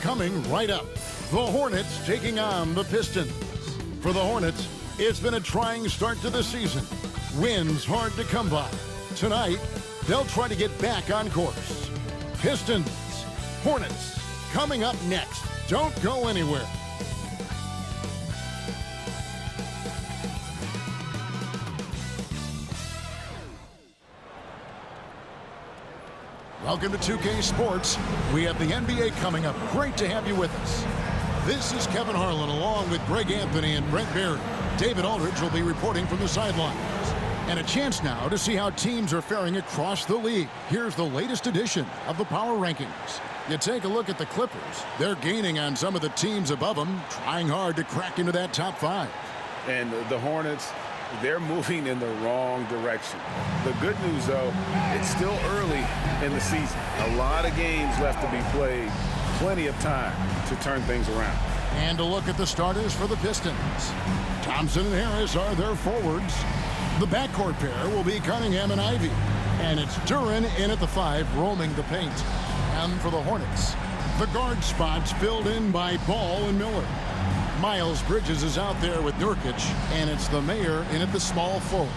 Coming right up, the Hornets taking on the Pistons. For the Hornets, it's been a trying start to the season. Wins hard to come by. Tonight, they'll try to get back on course. Pistons, Hornets, coming up next. Don't go anywhere. Welcome to 2K Sports. We have the NBA coming up. Great to have you with us. This is Kevin Harlan along with Greg Anthony and Brent Barry. David Aldridge will be reporting from the sidelines. And a chance now to see how teams are faring across the league. Here's the latest edition of the Power Rankings. You take a look at the Clippers. They're gaining on some of the teams above them, trying hard to crack into that top 5. And the Hornets, they're moving in the wrong direction. The good news, though, it's still early in the season. A lot of games left to be played. Plenty of time to turn things around. And a look at the starters for the Pistons. Thompson and Harris are their forwards. The backcourt pair will be Cunningham and Ivy. And it's Duren in at the 5, roaming the paint. And for the Hornets, the guard spots filled in by Ball and Miller. Miles Bridges is out there with Nurkic, and it's the mayor in at the small forward.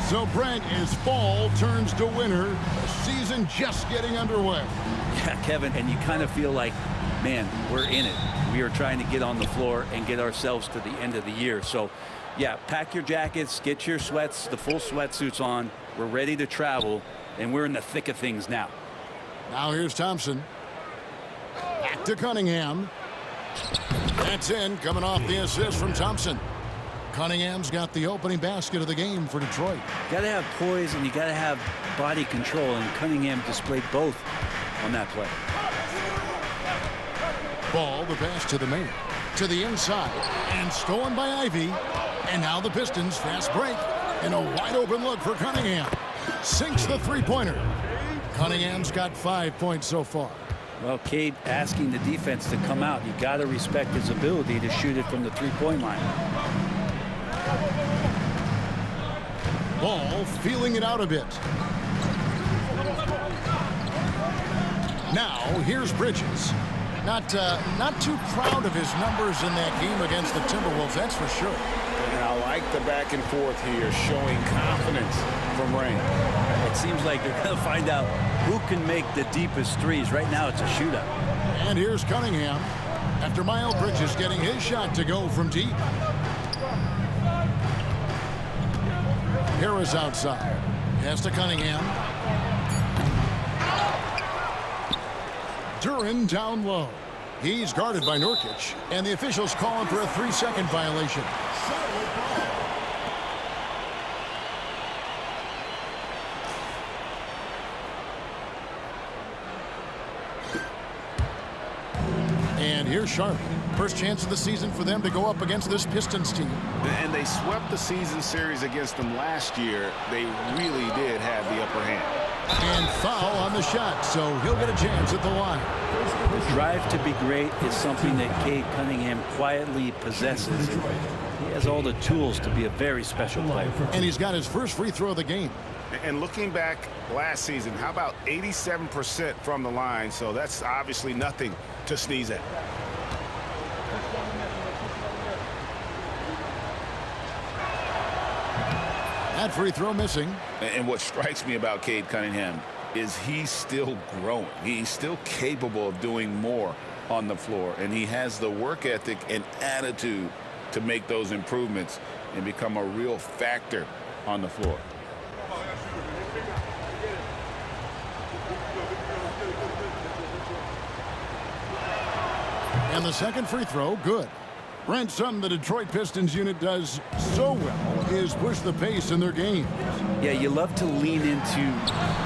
So Brent, is fall turns to winter, the season just getting underway. Yeah, Kevin, and you kind of feel like, man, we're in it. We are trying to get on the floor and get ourselves to the end of the year. So, yeah, pack your jackets, get your sweats, the full sweatsuits on. We're ready to travel, and we're in the thick of things now. Now here's Thompson. Back to Cunningham. That's in, coming off the assist from Thompson. Cunningham's got the opening basket of the game for Detroit. You got to have poise and you got to have body control, and Cunningham displayed both on that play. Ball, the pass to the mayor. To the inside, and stolen by Ivy. And now the Pistons fast break, and a wide open look for Cunningham. Sinks the three-pointer. Cunningham's got 5 points so far. Well, Cade asking the defense to come out. You got to respect his ability to shoot it from the three-point line. Ball feeling it out a bit. Now here's Bridges. Not too proud of his numbers in that game against the Timberwolves, that's for sure. And I like the back and forth here, showing confidence from Rain. It seems like they're going to find out who can make the deepest threes. Right now, it's a shootout. And here's Cunningham after Miles Bridges getting his shot to go from deep. Harris outside. Pass to Cunningham. Duren down low. He's guarded by Nurkic, and the officials calling for a 3-second violation. And here's Sharp. First chance of the season for them to go up against this Pistons team. And they swept the season series against them last year. They really did have the upper hand. And foul on the shot, so he'll get a chance at the line. The drive to be great is something that Cade Cunningham quietly possesses. He has all the tools to be a very special player. And he's got his first free throw of the game. And looking back last season, how about 87% from the line? So that's obviously nothing to sneeze at. That free throw missing. And what strikes me about Cade Cunningham is he's still growing. He's still capable of doing more on the floor. And he has the work ethic and attitude to make those improvements and become a real factor on the floor. And the second free throw, good. Brent, something the Detroit Pistons unit does so well is push the pace in their games. Yeah, you love to lean into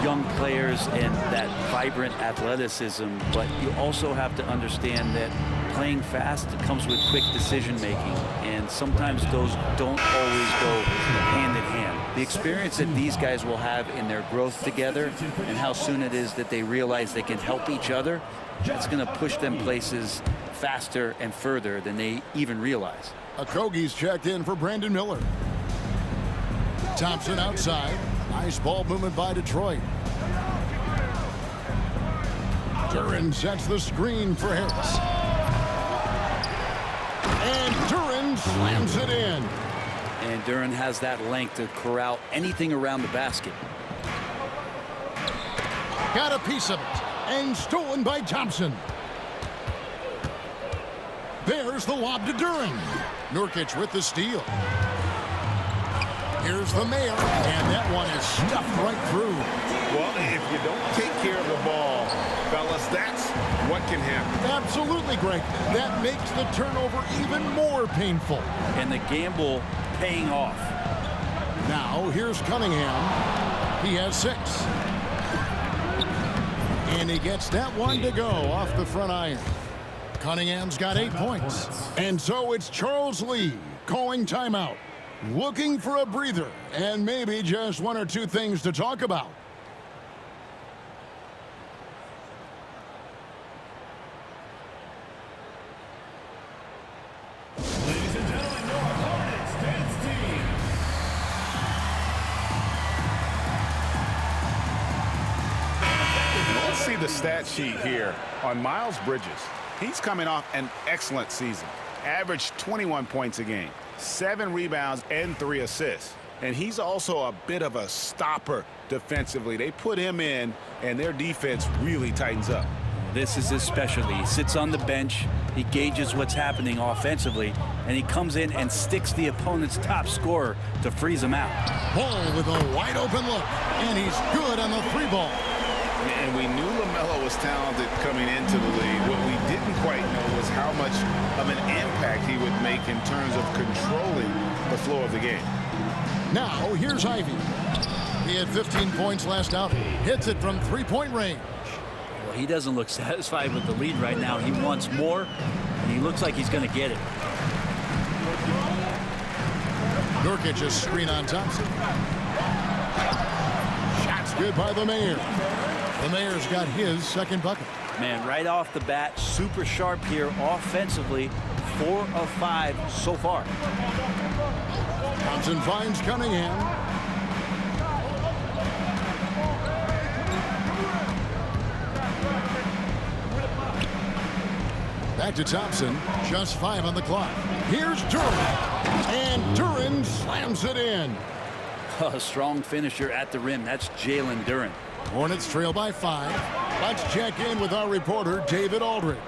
young players and that vibrant athleticism, but you also have to understand that playing fast comes with quick decision making, and sometimes those don't always go hand in hand. The experience that these guys will have in their growth together and how soon it is that they realize they can help each other, that's going to push them places faster and further than they even realize. Okogie's checked in for Brandon Miller. Thompson outside. Nice ball movement by Detroit. Duren sets the screen for Harris. And Duren slams it in. And Duren has that length to corral anything around the basket. Got a piece of it. And stolen by Thompson. There's the lob to Duren. Nurkic with the steal. Here's the Mayor, and that one is stuffed right through. Well, if you don't take care of the ball, fellas, that's what can happen. Absolutely, Greg. That makes the turnover even more painful. And the gamble paying off. Now, here's Cunningham. He has 6. And he gets that one to go off the front iron. Cunningham's got 8 points. And so it's Charles Lee calling timeout, looking for a breather, and maybe just 1 or 2 things to talk about. Ladies and gentlemen, your Hornets dance team. Let's see the stat sheet here on Miles Bridges. He's coming off an excellent season. Averaged 21 points a game, 7 rebounds, and 3 assists. And he's also a bit of a stopper defensively. They put him in, and their defense really tightens up. This is his specialty. He sits on the bench, he gauges what's happening offensively, and he comes in and sticks the opponent's top scorer to freeze him out. Ball with a wide open look, and he's good on the 3 ball. And we knew LaMelo was talented coming into the league. What we didn't quite know was how much of an impact he would make in terms of controlling the flow of the game. Now, here's Ivy. He had 15 points last outing. Hits it from 3-point range. Well, he doesn't look satisfied with the lead right now. He wants more, and he looks like he's going to get it. Nurkic's screen on Thompson. Shot's good by the Mayor. The Mayor's got his 2nd bucket. Man, right off the bat, super sharp here offensively. 4 of 5 so far. Thompson finds Cunningham. Back to Thompson. Just 5 on the clock. Here's Duren. And Duren slams it in. A strong finisher at the rim. That's Jalen Duren. Hornets trail by 5. Let's check in with our reporter, David Aldridge.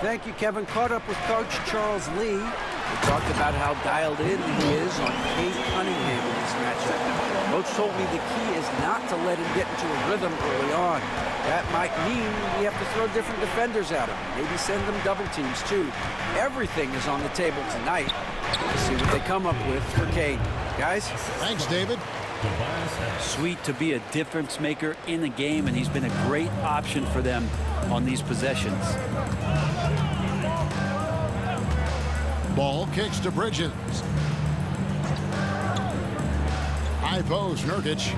Thank you, Kevin. Caught up with Coach Charles Lee. We talked about how dialed in he is on Cade Cunningham in this matchup. Coach told me the key is not to let him get into a rhythm early on. That might mean we have to throw different defenders at him. Maybe send them double teams, too. Everything is on the table tonight. Let's see what they come up with for Cade. Guys? Thanks, David. Sweet to be a difference maker in the game, and he's been a great option for them on these possessions. Ball kicks to Bridges. High post, Nurkic.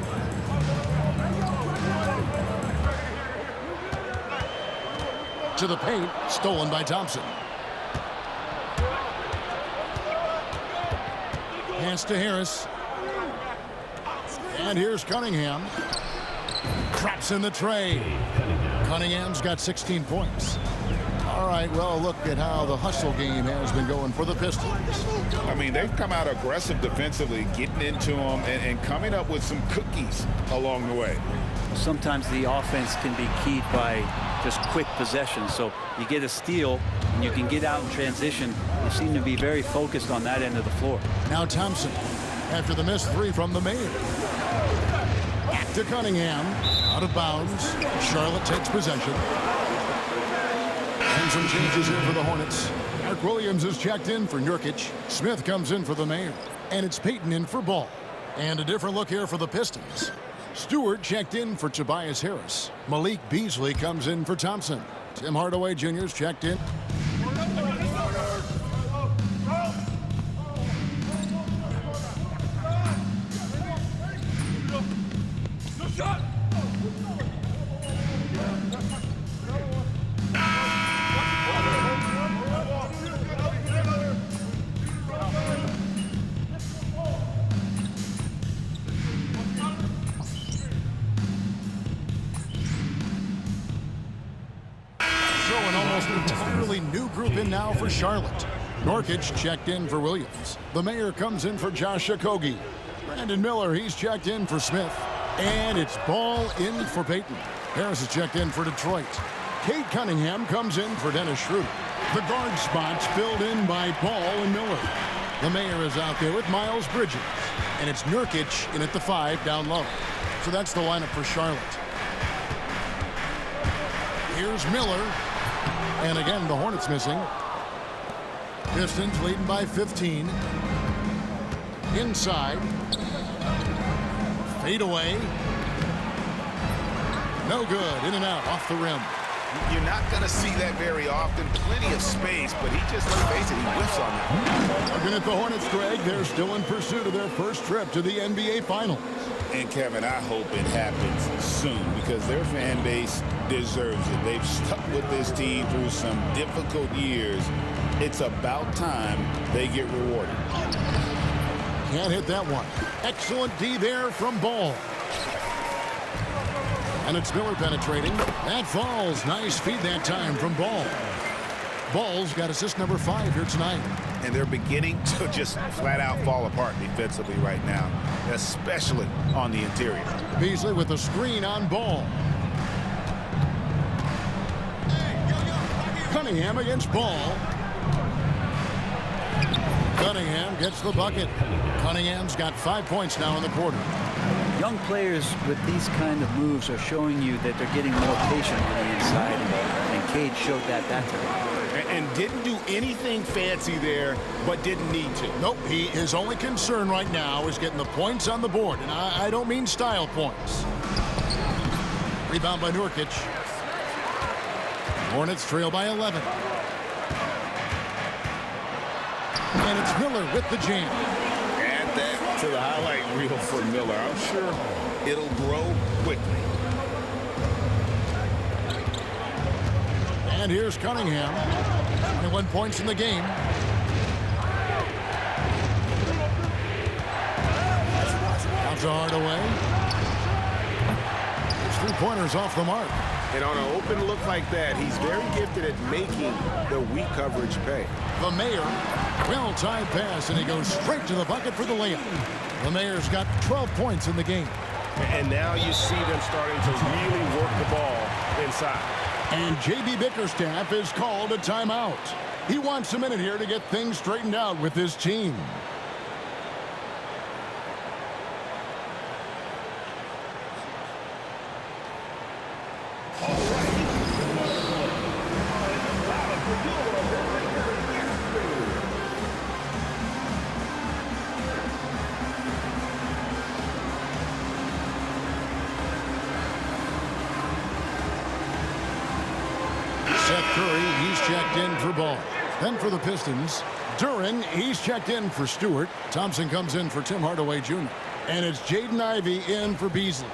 To the paint, stolen by Thompson. Pass to Harris. And here's Cunningham. Traps in the tray. Cunningham's got 16 points. All right, well, look at how the hustle game has been going for the Pistons. I mean, they've come out aggressive defensively, getting into them and coming up with some cookies along the way. Sometimes the offense can be keyed by just quick possession. So you get a steal, and you can get out in transition. They seem to be very focused on that end of the floor. Now Thompson, after the missed 3 from the Mayor. Back to Cunningham, out of bounds. Charlotte takes possession. And some changes here for the Hornets. Mark Williams is checked in for Nurkic. Smith comes in for the Mayor. And it's Payton in for Ball. And a different look here for the Pistons. Stewart checked in for Tobias Harris. Malik Beasley comes in for Thompson. Tim Hardaway Jr. is checked in. Entirely new group in now for Charlotte. Nurkic checked in for Williams. The Mayor comes in for Josh Okogie. Brandon Miller, he's checked in for Smith. And it's Ball in for Payton. Harris is checked in for Detroit. Cade Cunningham comes in for Dennis Schroeder. The guard spots filled in by Ball and Miller. The Mayor is out there with Miles Bridges. And it's Nurkic in at the 5 down low. So that's the lineup for Charlotte. Here's Miller. And again, the Hornets missing. Pistons leading by 15. Inside. Fade away. No good. In and out. Off the rim. You're not going to see that very often. Plenty of space, but he just, let's face it, he whiffs on that. Looking at the Hornets, Greg, they're still in pursuit of their first trip to the NBA Finals. And, Kevin, I hope it happens soon because their fan base deserves it. They've stuck with this team through some difficult years. It's about time they get rewarded. Can't hit that one. Excellent D there from Ball. And it's Miller penetrating. That falls. Nice feed that time from Ball. Ball's got assist number 5 here tonight. And they're beginning to just flat out fall apart defensively right now, especially on the interior. Beasley with the screen on Ball. Cunningham against Ball. Cunningham gets the bucket. Cunningham's got 5 points now in the quarter. Young players with these kind of moves are showing you that they're getting more patient on the inside, and Cade showed that time. And didn't do anything fancy there, but didn't need to. Nope, his only concern right now is getting the points on the board, and I don't mean style points. Rebound by Nurkic. Hornets trail by 11. And it's Miller with the jam. Add that to the highlight reel for Miller. I'm sure it'll grow quickly. And here's Cunningham. 21 points in the game. Counts a Hardaway. His 3-pointers off the mark. And on an open look like that, he's very gifted at making the weak coverage pay. The Mayor, well-timed pass, and he goes straight to the bucket for the layup. The Mayor's got 12 points in the game. And now you see them starting to really work the ball inside. And J.B. Bickerstaff is called a timeout. He wants a minute here to get things straightened out with his team. Seth Curry, he's checked in for Ball. Then for the Pistons, Duren, he's checked in for Stewart. Thompson comes in for Tim Hardaway Jr. And it's Jaden Ivey in for Beasley.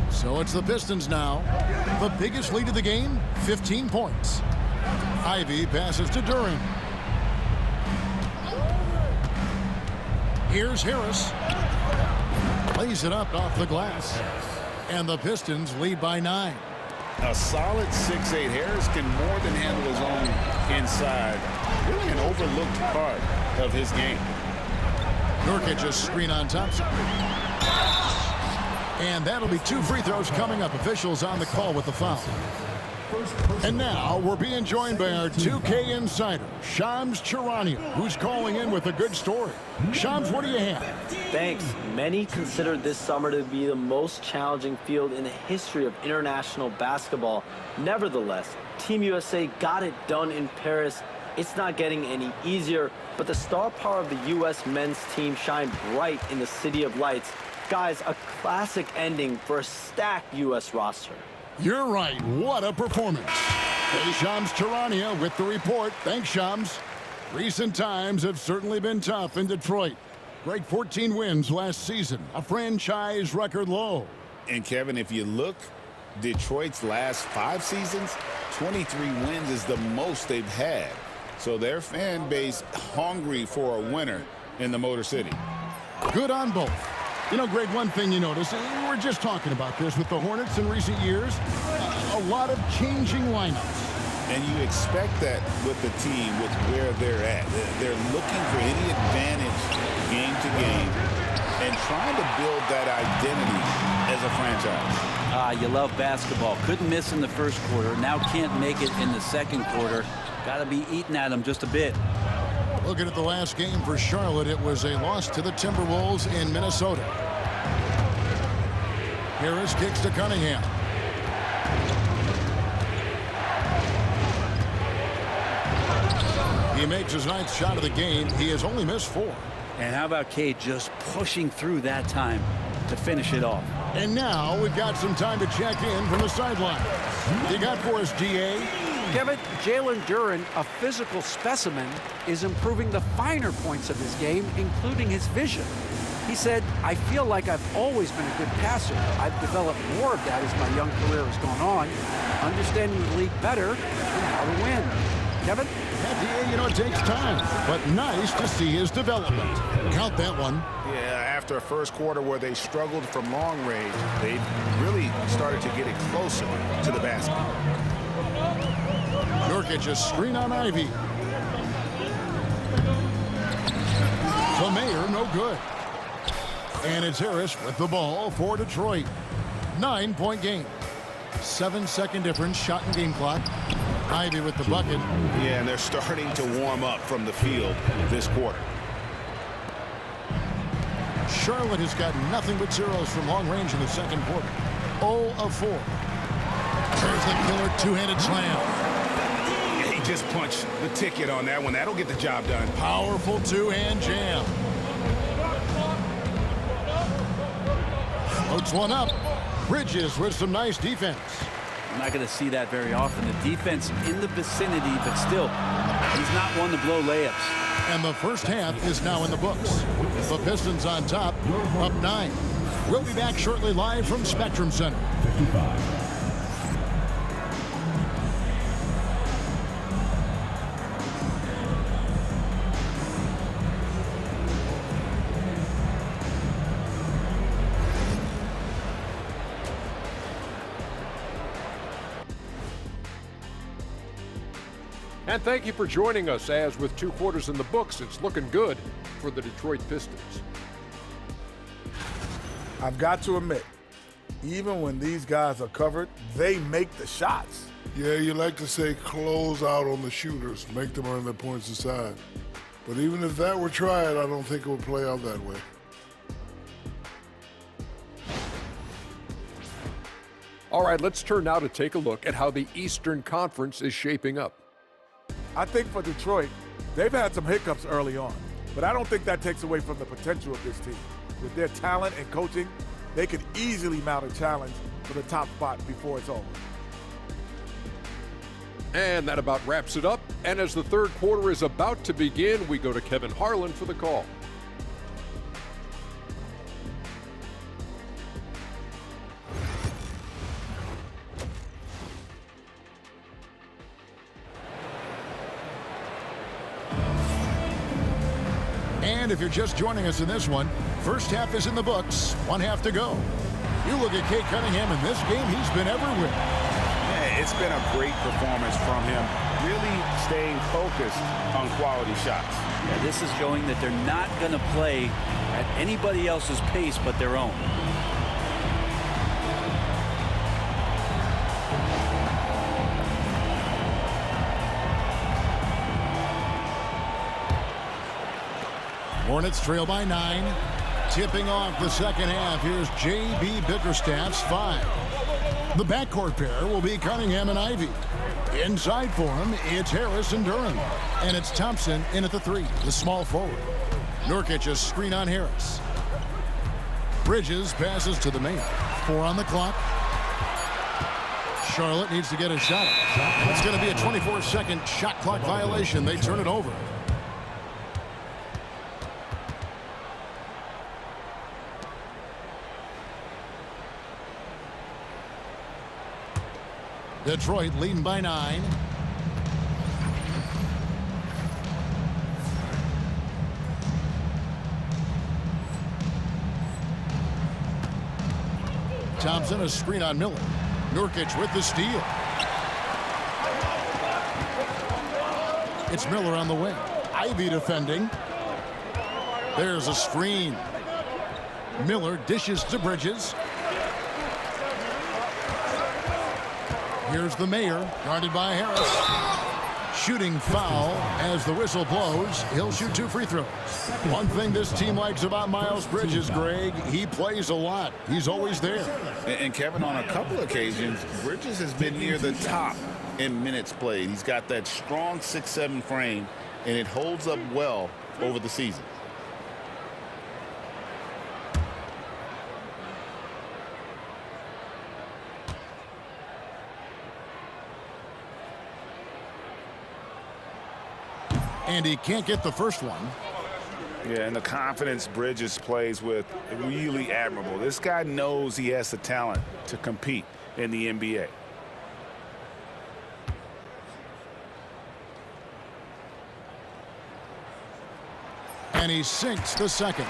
So it's the Pistons now. The biggest lead of the game, 15 points. Ivey passes to Duren. Here's Harris. Lays it up off the glass. And the Pistons lead by 9. A solid 6'8". Harris can more than handle his own inside. Really an overlooked part of his game. Nurkic a screen on Thompson. And that'll be 2 free throws coming up. Officials on the call with the foul. And now we're being joined by our 2K insider, Shams Charania, who's calling in with a good story. Shams, what do you have? Thanks. Many consider this summer to be the most challenging field in the history of international basketball. Nevertheless, Team USA got it done in Paris. It's not getting any easier, but the star power of the U.S. men's team shined bright in the City of Lights. Guys, a classic ending for a stacked U.S. roster. You're right. What a performance. Hey, Shams Charania with the report. Thanks, Shams. Recent times have certainly been tough in Detroit. Great 14 wins last season, a franchise record low. And Kevin, if you look, Detroit's last 5 seasons, 23 wins is the most they've had. So their fan base hungry for a winner in the Motor City. Good on both. You know, Greg, one thing you notice, we were just talking about this with the Hornets in recent years, a lot of changing lineups. And you expect that with the team, with where they're at. They're looking for any advantage game to game and trying to build that identity as a franchise. You love basketball. Couldn't miss in the first quarter. Now can't make it in the second quarter. Got to be eating at them just a bit. Looking at the last game for Charlotte, it was a loss to the Timberwolves in Minnesota. Harris kicks to Cunningham. He makes his 9th shot of the game. He has only missed 4. And how about Cade just pushing through that time to finish it off? And now we've got some time to check in from the sideline. What you got for us, GA? Kevin, Jalen Duren, a physical specimen, is improving the finer points of his game, including his vision. He said, I feel like I've always been a good passer. I've developed more of that as my young career has gone on, understanding the league better and how to win. Kevin? Yeah, DA, you know, it takes time, but nice to see his development. Count that one. Yeah, after a first quarter where they struggled from long range, they really started to get it closer to the basket. Nurkic a screen on Ivy. The Mayor, no good. And it's Harris with the ball for Detroit. 9-point game. 7-second difference, shot and game clock. Ivy with the bucket. Yeah, and they're starting to warm up from the field this quarter. Charlotte has got nothing but zeros from long range in the second quarter. 0 of 4. There's the killer two-handed slam. He just punched the ticket on that one. That'll get the job done. Powerful two-hand jam. Floats one up. Bridges with some nice defense. I'm not going to see that very often. The defense in the vicinity, but still, he's not one to blow layups. And the first half is now in the books. The Pistons on top, up 9. We'll be back shortly live from Spectrum Center. 55. And thank you for joining us, as with 2 quarters in the books, it's looking good for the Detroit Pistons. I've got to admit, even when these guys are covered, they make the shots. Yeah, you like to say close out on the shooters, make them earn their points aside. But even if that were tried, I don't think it would play out that way. All right, let's turn now to take a look at how the Eastern Conference is shaping up. I think for Detroit, they've had some hiccups early on, but I don't think that takes away from the potential of this team. With their talent and coaching, they could easily mount a challenge for the top spot before it's over. And that about wraps it up. And as the third quarter is about to begin, we go to Kevin Harlan for the call. And if you're just joining us in this one, first half is in the books, 1 half to go. You look at Cade Cunningham in this game, he's been everywhere. Yeah, it's been a great performance from him, really staying focused on quality shots. Yeah, this is showing that they're not going to play at anybody else's pace but their own. Hornets trail by 9. Tipping off the second half, here's J.B. Bickerstaff's 5. The backcourt pair will be Cunningham and Ivy. Inside for him, it's Harris and Duran. And it's Thompson in at the 3, the small forward. Nurkic a screen on Harris. Bridges passes to the main. 4 on the clock. Charlotte needs to get a shot. It's going to be a 24-second shot clock violation. They turn it over. Detroit leading by 9. Thompson a screen on Miller. Nurkic with the steal. It's Miller on the wing. Ivy defending. There's a screen. Miller dishes to Bridges. Here's the Mayor, guarded by Harris. Shooting foul as the whistle blows. He'll shoot 2 free throws. One thing this team likes about Miles Bridges, Greg, he plays a lot. He's always there. And Kevin, on a couple occasions, Bridges has been near the top in minutes played. He's got that strong 6'7" frame, and it holds up well over the season. And he can't get the first one. Yeah, and the confidence Bridges plays with, really admirable. This guy knows he has the talent to compete in the NBA. And he sinks the second.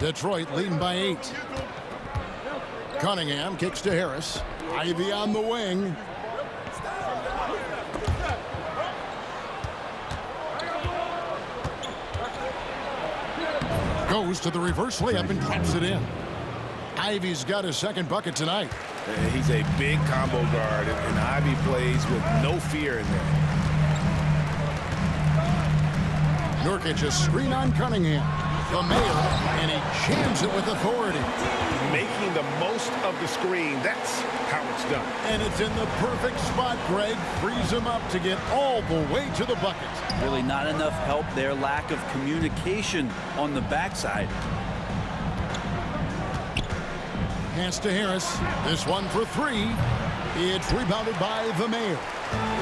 Detroit leading by 8. Cunningham kicks to Harris. Ivy on the wing. Goes to the reverse layup and drops it in. Ivy's got his second bucket tonight. He's a big combo guard, and Ivy plays with no fear in there. Nurkic a screen on Cunningham. The Mayor, and he jams it with authority. Making the most of the screen, that's how it's done. And it's in the perfect spot, Greg. Frees him up to get all the way to the bucket. Really not enough help there. Lack of communication on the backside. Pass to Harris. This one for 3. It's rebounded by the Mayor.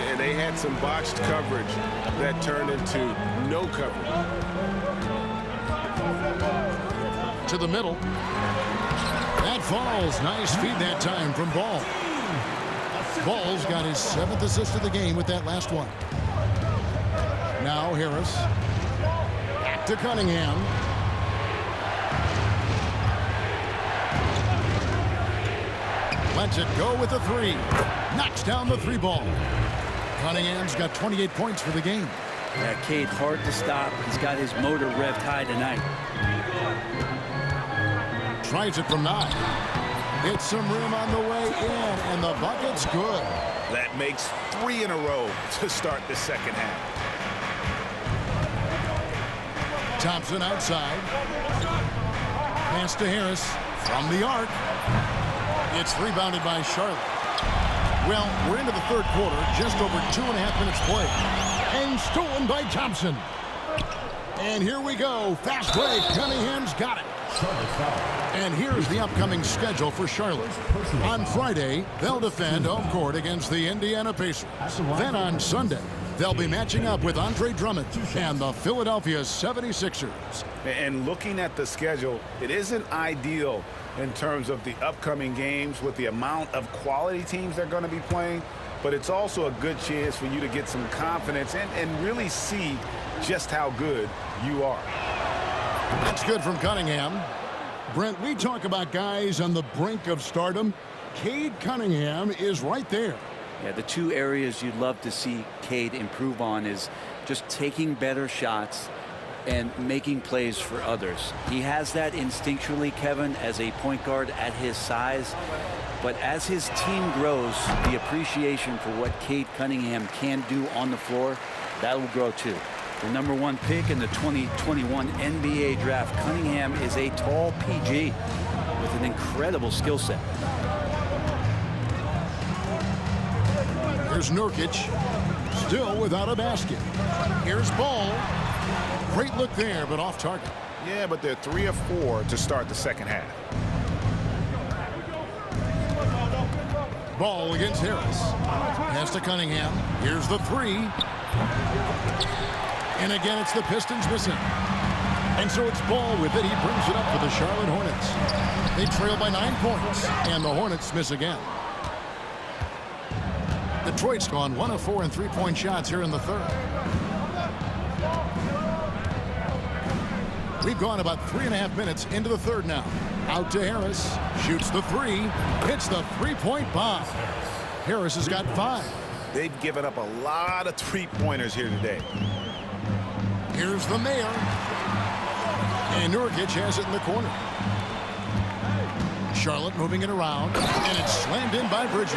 And they had some botched coverage that turned into no coverage. To the middle. That falls. Nice feed that time from Ball. Ball's got his 7th assist of the game with that last one. Now Harris. Back to Cunningham. Lets it go with a 3. Knocks down the 3 ball. Cunningham's got 28 points for the game. Yeah, Cade, hard to stop. He's got his motor revved high tonight. Tries it from 9. Hits some rim on the way in, and the bucket's good. That makes 3 in a row to start the second half. Thompson outside. Pass to Harris from the arc. It's rebounded by Charlotte. Well, we're into the third quarter, just over 2.5 minutes played. And stolen by Thompson. And here we go. Fast break. Cunningham's got it. And here's the upcoming schedule for Charlotte. On Friday, they'll defend home court against the Indiana Pacers. Then on Sunday, they'll be matching up with Andre Drummond and the Philadelphia 76ers. And looking at the schedule, it isn't ideal in terms of the upcoming games with the amount of quality teams they're going to be playing, but it's also a good chance for you to get some confidence and really see just how good you are. That's good from Cunningham. Brent, we talk about guys on the brink of stardom. Cade Cunningham is right there. Yeah, the 2 areas you'd love to see Cade improve on is just taking better shots and making plays for others. He has that instinctually, Kevin, as a point guard at his size. But as his team grows, the appreciation for what Cade Cunningham can do on the floor, that will grow too. The #1 pick in the 2021 NBA draft, Cunningham is a tall PG with an incredible skill set. Here's Nurkic, still without a basket. Here's Ball. Great look there, but off target. Yeah, but they're 3 of 4 to start the second half. Ball against Harris. Pass to Cunningham. Here's the 3. And again, it's the Pistons missing. And so it's Ball with it. He brings it up for the Charlotte Hornets. They trail by 9 points, and the Hornets miss again. Detroit's gone 1 of 4 in three-point shots here in the third. We've gone about 3.5 minutes into the third now. Out to Harris. Shoots the 3. Hits the three-point bomb. Harris has got 5. They've given up a lot of three-pointers here today. Here's the Mayor. And Nurkic has it in the corner. Charlotte moving it around. And it's slammed in by Bridges.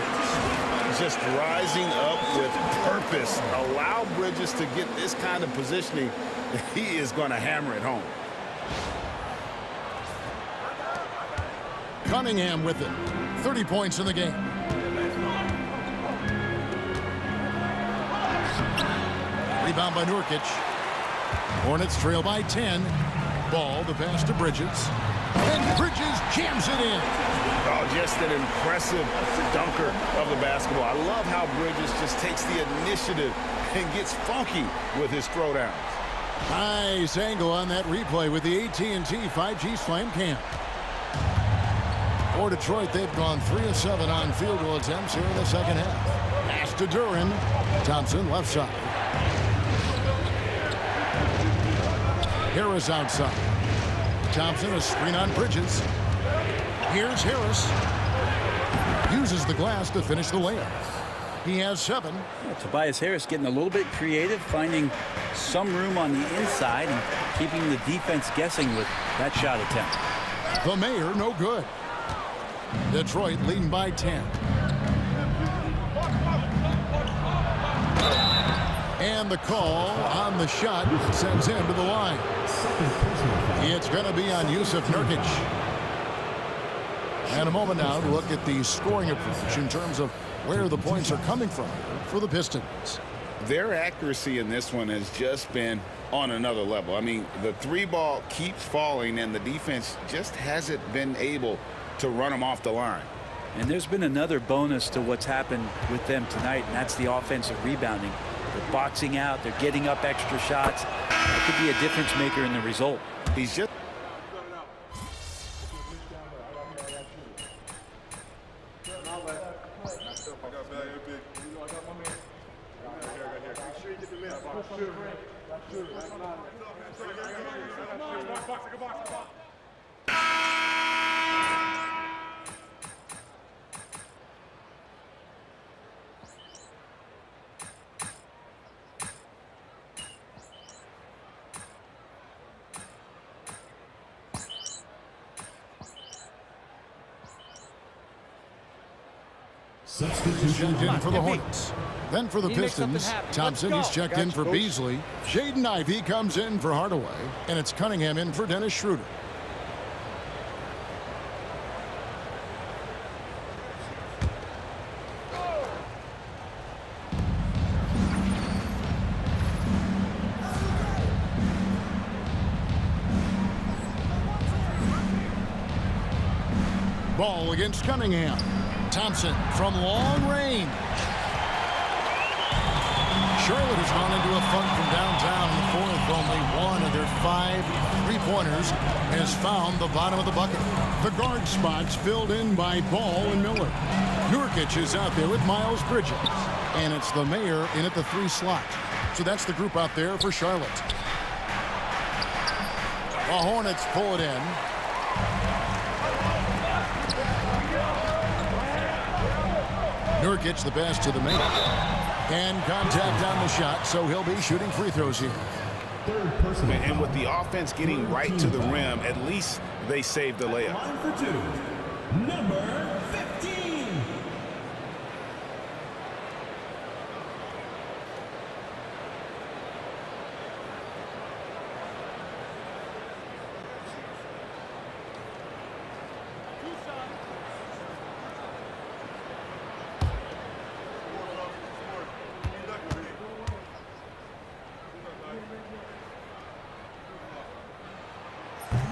Just rising up with purpose. Allow Bridges to get this kind of positioning. He is going to hammer it home. Cunningham with it. 30 points in the game. Rebound by Nurkic. Hornets trail by 10. Ball, the pass to Bridges. And Bridges jams it in. Oh, just an impressive dunker of the basketball. I love how Bridges just takes the initiative and gets funky with his throwdowns. Nice angle on that replay with the AT&T 5G Slam Cam. For Detroit, they've gone 3 of 7 on field goal attempts here in the second half. Pass to Duren. Thompson left side. Harris outside. Thompson a screen on Bridges. Here's Harris. Uses the glass to finish the layup. He has 7. Yeah, Tobias Harris getting a little bit creative, finding some room on the inside and keeping the defense guessing with that shot attempt. The Mayor, no good. Detroit leading by 10. And the call on the shot sends him to the line. It's going to be on Yusuf Nurkic. And a moment now to look at the scoring approach in terms of where the points are coming from for the Pistons. Their accuracy in this one has just been on another level. I mean, the 3-ball keeps falling, and the defense just hasn't been able to run them off the line. And there's been another bonus to what's happened with them tonight, and that's the offensive rebounding. They're boxing out. They're getting up extra shots. It could be a difference maker in the result. He's just... Checked in for the Hornets. Then for the Pistons, Thompson is checked in for Beasley. Jaden Ivey comes in for Hardaway. And it's Cunningham in for Dennis Schroeder. Ball against Cunningham. Thompson from long range. Charlotte has gone into a funk from downtown in the fourth. Only one of their 5 3-pointers has found the bottom of the bucket. The guard spots filled in by Ball and Miller. Nurkic is out there with Miles Bridges. And it's the Mayor in at the 3 slot. So that's the group out there for Charlotte. The Hornets pull it in. Nurkic the pass to the Mayor. And contact on the shot, so he'll be shooting free throws here. Third personal And foul. with the offense getting right to the rim, at least they saved the layup. Line for two. Number 15.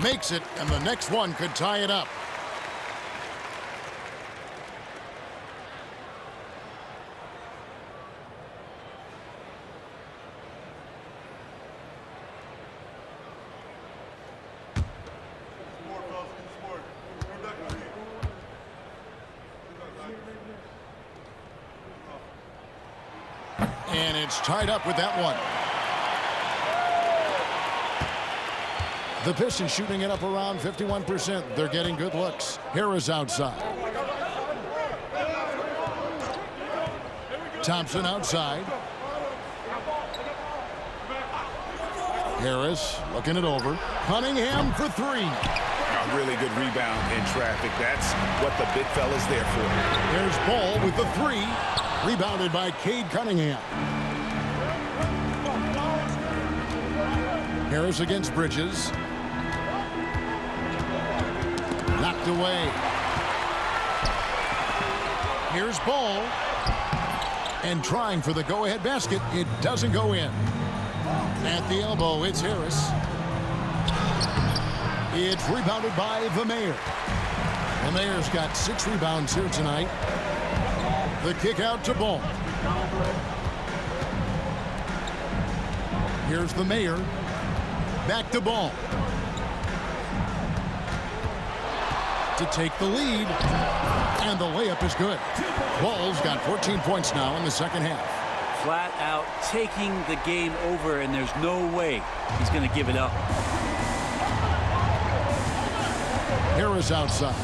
Makes it, and the next one could tie it up. And it's tied up with that one. The Pistons shooting it up around 51%. They're getting good looks. Harris outside. Thompson outside. Harris looking it over. Cunningham for three. A really good rebound in traffic. That's what the big fella's there for. There's Ball with the three. Rebounded by Cade Cunningham. Harris against Bridges. Knocked away. Here's Ball. And trying for the go-ahead basket. It doesn't go in. At the elbow, it's Harris. It's rebounded by the Mayor. The Mayor's got 6 rebounds here tonight. The kick out to Ball. Here's the Mayor. Back to Ball. To take the lead. And the layup is good. Ball's got 14 points now in the second half. Flat out taking the game over, and there's no way he's going to give it up. Harris outside.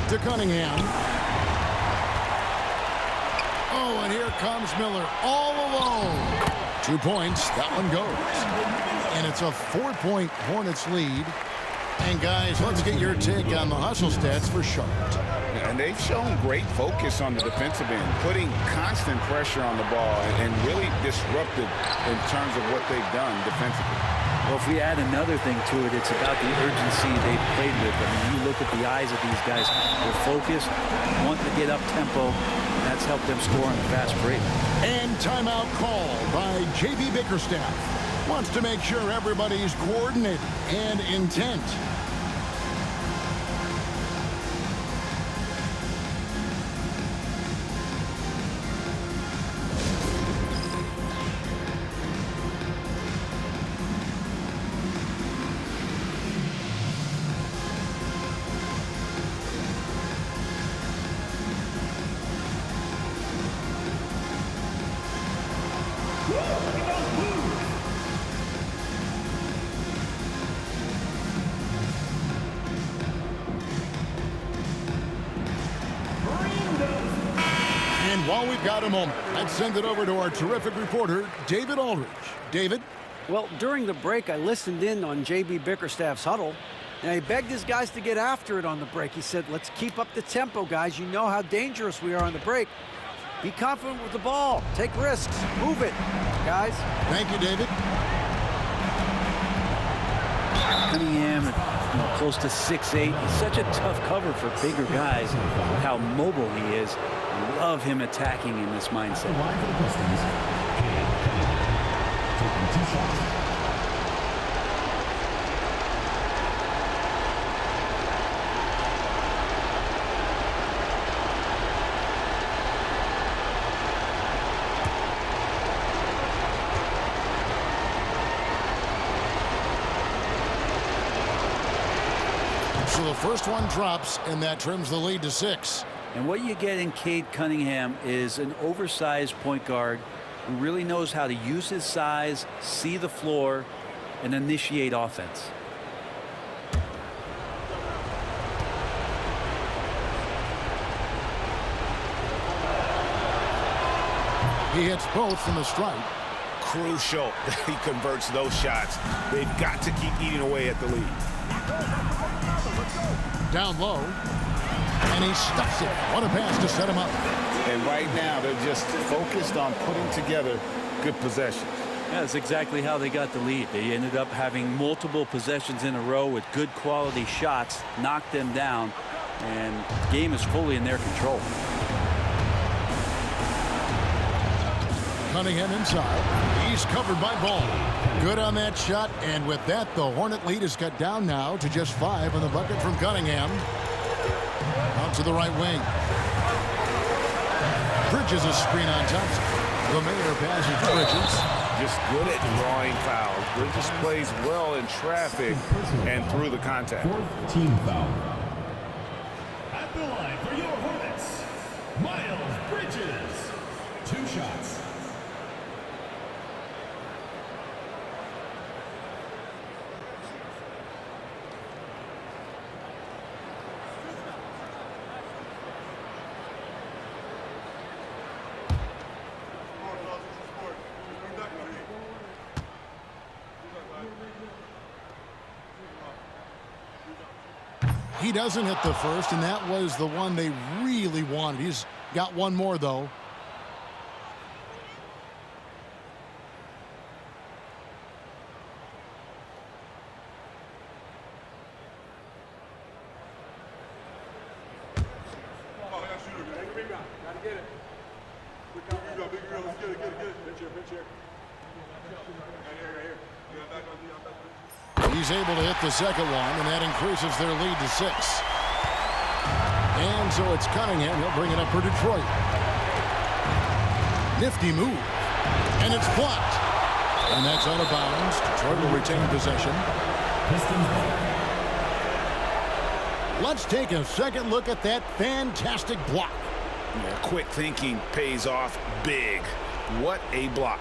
To Cunningham. Oh, and here comes Miller all alone. 2 points. That one goes. And it's a 4-point Hornets lead. And guys, let's get your take on the hustle stats for Charlotte. And they've shown great focus on the defensive end, putting constant pressure on the ball and really disruptive in terms of what they've done defensively. Well, if we add another thing to it, it's about the urgency they've played with. I mean, you look at the eyes of these guys. They're focused, wanting to get up tempo, and that's helped them score on the fast break. And timeout call by J.B. Bickerstaff. Wants to make sure everybody's coordinated and intent. And while we've got a moment, let's send it over to our terrific reporter, David Aldridge. David? Well, during the break, I listened in on J.B. Bickerstaff's huddle, and he begged his guys to get after it on the break. He said, let's keep up the tempo, guys. You know how dangerous we are on the break. Be confident with the ball. Take risks. Move it, guys. Thank you, David. Cunningham, close to 6'8". He's such a tough cover for bigger guys. How mobile he is. Love him attacking in this mindset. Line for the Pistons. Cade Cunningham. Taking 2 shots. So the first one drops, and that trims the lead to 6. And what you get in Cade Cunningham is an oversized point guard who really knows how to use his size, see the floor, and initiate offense. He hits both from the stripe. Crucial that he converts those shots. They've got to keep eating away at the lead. Down low. And he stuffs it. What a pass to set him up. And right now, they're just focused on putting together good possessions. Yeah, that's exactly how they got the lead. They ended up having multiple possessions in a row with good quality shots, knocked them down, and the game is fully in their control. Cunningham inside. He's covered by Ball. Good on that shot, and with that, the Hornet lead is cut down now to just 5 on the bucket from Cunningham. Out to the right wing. Bridges a screen on Thompson. The Mayor passes to Bridges. Just good at drawing fouls. Bridges plays well in traffic and through the contact. 4th team foul. At the line for your Hornets, Miles Bridges. 2 shots. He doesn't hit the first, and that was the one they really wanted. He's got one more, though. He's able to hit the second one, and that increases their lead to 6. And so it's Cunningham. He'll bring it up for Detroit. Nifty move. And it's blocked. And that's out of bounds. Detroit will retain possession. Let's take a second look at that fantastic block. Yeah, quick thinking pays off big. What a block.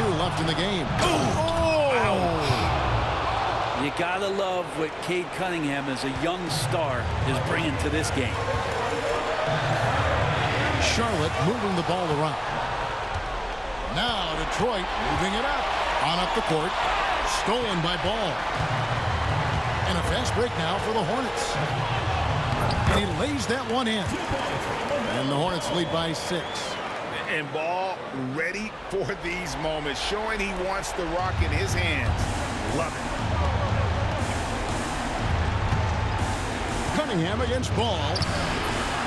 Left in the game. You gotta love what Cade Cunningham, as a young star, is bringing to this game. Charlotte moving the ball around. Now Detroit moving it up. On up the court. Stolen by Ball. And a fast break now for the Hornets. And he lays that one in. And the Hornets lead by 6. And Ball ready for these moments, showing he wants the rock in his hands. Love it. Cunningham against Ball.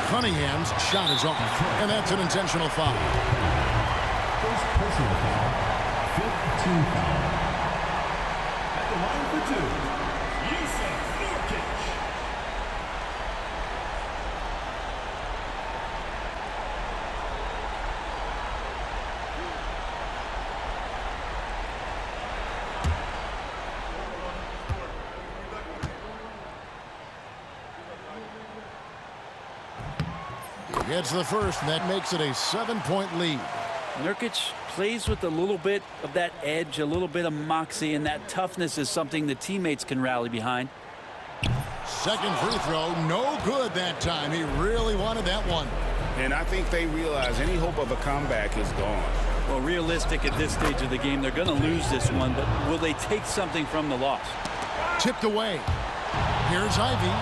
Cunningham's shot is off, and that's an intentional foul. First personal foul. 5th team foul. At the line for 2, Yusuf Nurkic. Gets the first, and that makes it a 7-point lead. Nurkic plays with a little bit of that edge, a little bit of moxie, and that toughness is something the teammates can rally behind. Second free throw, no good that time. He really wanted that one. And I think they realize any hope of a comeback is gone. Well, realistic at this stage of the game, they're going to lose this one, but will they take something from the loss? Tipped away. Here's Ivy.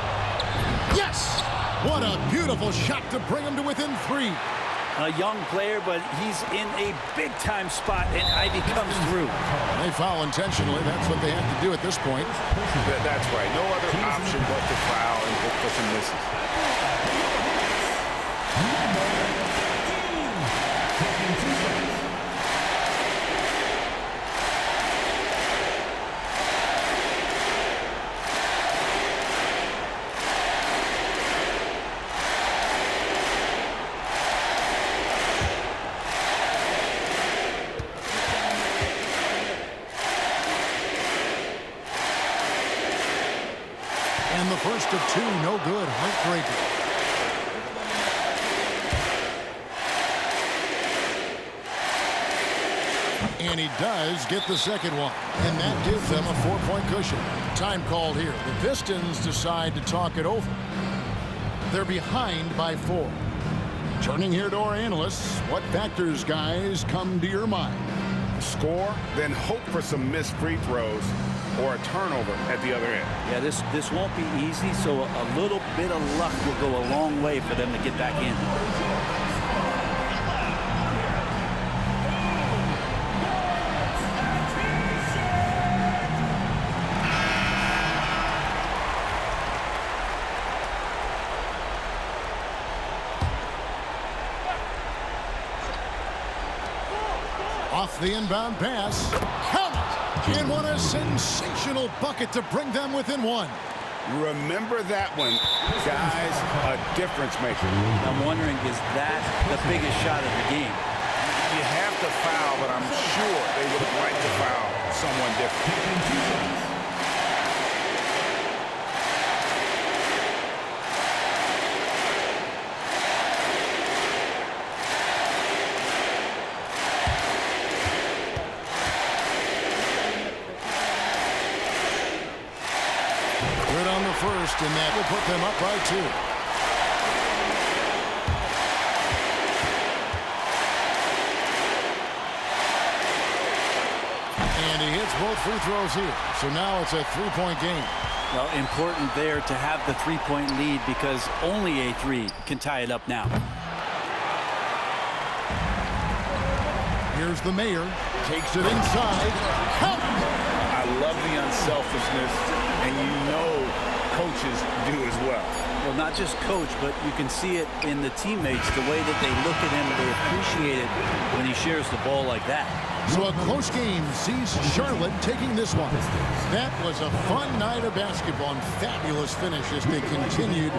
Yes! What a beautiful shot to bring him to within 3. A young player, but he's in a big-time spot, and Ivy comes through. They foul intentionally. That's what they have to do at this point. That's right. No other option but to foul and look for some misses. And the first of 2, no good. Heartbreaker. And he does get the second one. And that gives them a 4-point cushion. Time called here. The Pistons decide to talk it over. They're behind by 4. Turning here to our analysts, what factors, guys, come to your mind? Score, then hope for some missed free throws or a turnover at the other end. Yeah, this won't be easy, so a little bit of luck will go a long way for them to get back in. Off the inbound pass. Count it! And what a sensational bucket to bring them within 1. Remember that one, guys, a difference maker. I'm wondering, is that the biggest shot of the game? You have to foul, but I'm sure they would have liked to foul someone different. Good on the first, and that will put them up by 2. And he hits both free throws here. So now it's a 3-point game. Well, important there to have the 3-point lead because only a 3 can tie it up now. Here's the mayor. Takes it inside. Count! I love the unselfishness, and you know coaches do as well. Well, not just coach, but you can see it in the teammates, the way that they look at him. They appreciate it when he shares the ball like that. So a close game sees Charlotte taking this one. That was a fun night of basketball and fabulous finish as they continued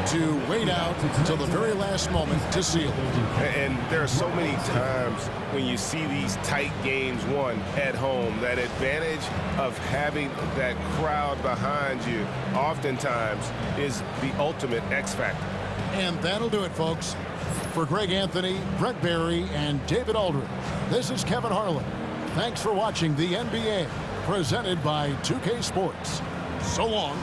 to wait out until the very last moment to seal. And there are so many times when you see these tight games won at home, that advantage of having that crowd behind you oftentimes is the ultimate X factor. And that'll do it, folks. For Greg Anthony, Brett Barry, and David Aldridge, this is Kevin Harlan. Thanks for watching the NBA, presented by 2K Sports. So long.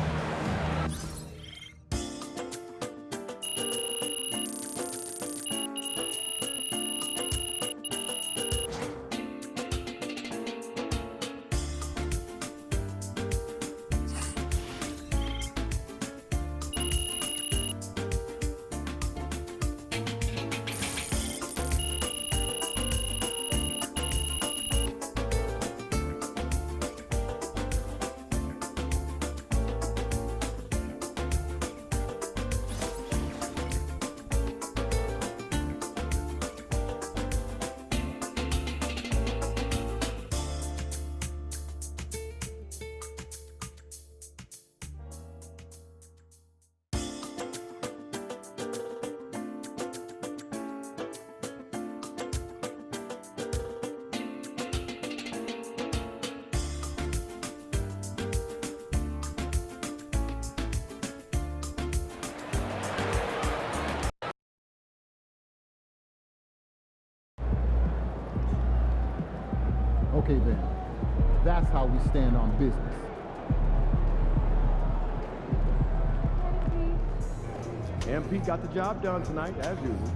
Okay then, that's how we stand on business. MP got the job done tonight, as usual.